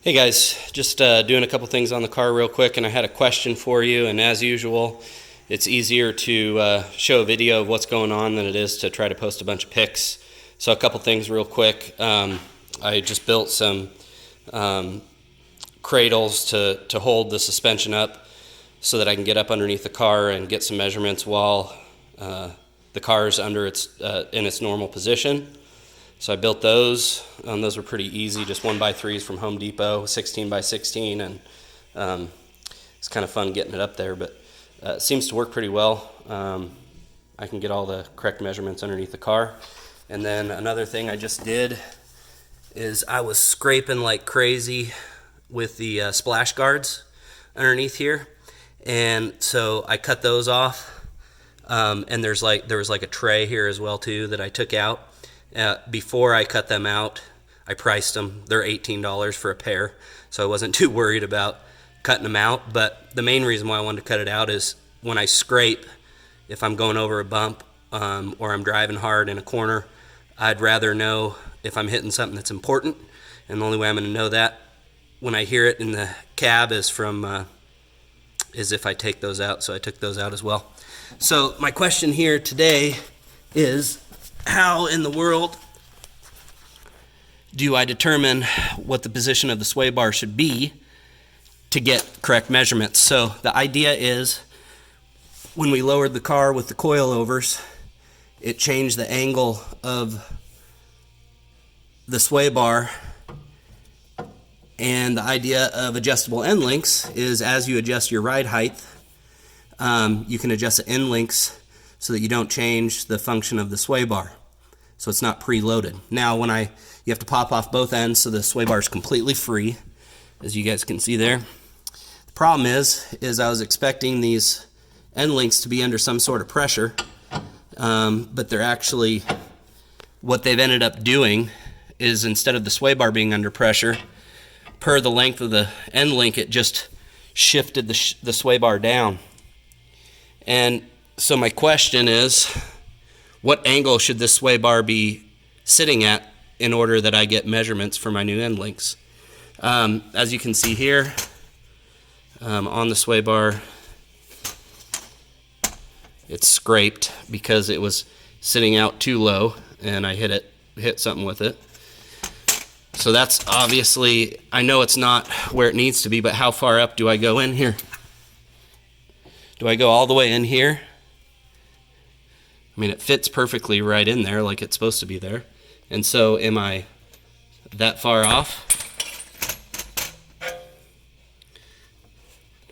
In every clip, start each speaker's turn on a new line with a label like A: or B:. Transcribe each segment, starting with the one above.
A: Hey guys, just doing a couple things on the car real quick, and I had a question for you. And as usual, it's easier to show a video of what's going on than it is to try to post a bunch of pics. So a couple things real quick. I just built some cradles to hold the suspension up so that I can get up underneath the car and get some measurements while the car is under in its normal position. So I built those. Those were pretty easy, just 1x3s from Home Depot, 16x16, and it's kind of fun getting it up there, but it seems to work pretty well. I can get all the correct measurements underneath the car. And then another thing I just did is I was scraping like crazy with the splash guards underneath here, and so I cut those off. And there was like a tray here as well too that I took out. Before I cut them out, I priced them. They're $18 for a pair, so I wasn't too worried about cutting them out. But the main reason why I wanted to cut it out is when I scrape, if I'm going over a bump or I'm driving hard in a corner, I'd rather know if I'm hitting something that's important. And the only way I'm going to know that when I hear it in the cab is if I take those out. So I took those out as well. So my question here today is, how in the world do I determine what the position of the sway bar should be to get correct measurements? So the idea is, when we lowered the car with the coilovers, it changed the angle of the sway bar. And the idea of adjustable end links is, as you adjust your ride height, you can adjust the end links so that you don't change the function of the sway bar. So it's not preloaded. Now you have to pop off both ends so the sway bar is completely free, as you guys can see there. The problem is I was expecting these end links to be under some sort of pressure, but they're actually, what they've ended up doing is, instead of the sway bar being under pressure, per the length of the end link, it just shifted the sway bar down. And so my question is, what angle should this sway bar be sitting at in order that I get measurements for my new end links? As you can see here, on the sway bar, it's scraped because it was sitting out too low and I hit something with it. So that's obviously, I know it's not where it needs to be, but how far up do I go in here? Do I go all the way in here? I mean, it fits perfectly right in there like it's supposed to be there. And so am I that far off? Do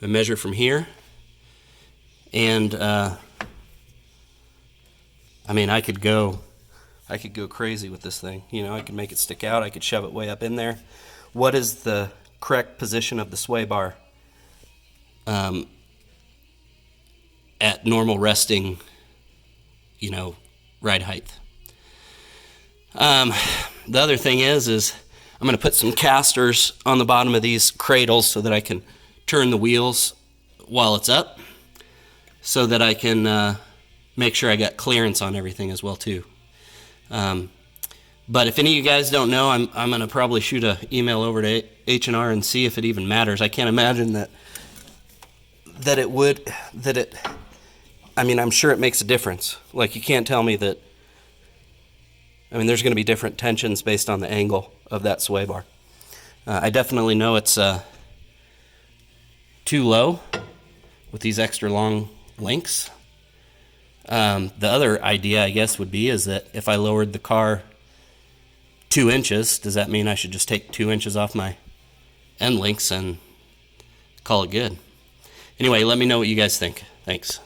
A: I measure from here? And I mean, I could go crazy with this thing. You know, I could make it stick out. I could shove it way up in there. What is the correct position of the sway bar at normal resting, ride height? The other thing is I'm going to put some casters on the bottom of these cradles so that I can turn the wheels while it's up, so that I can make sure I got clearance on everything as well too. But if any of you guys don't know, I'm going to probably shoot an email over to H&R and see if it even matters. I can't imagine that it would, I mean, I'm sure it makes a difference. Like, you can't tell me that, I mean, there's going to be different tensions based on the angle of that sway bar. I definitely know it's too low with these extra long links. The other idea, I guess, would be is that if I lowered the car 2 inches, does that mean I should just take 2 inches off my end links and call it good? Anyway, let me know what you guys think. Thanks.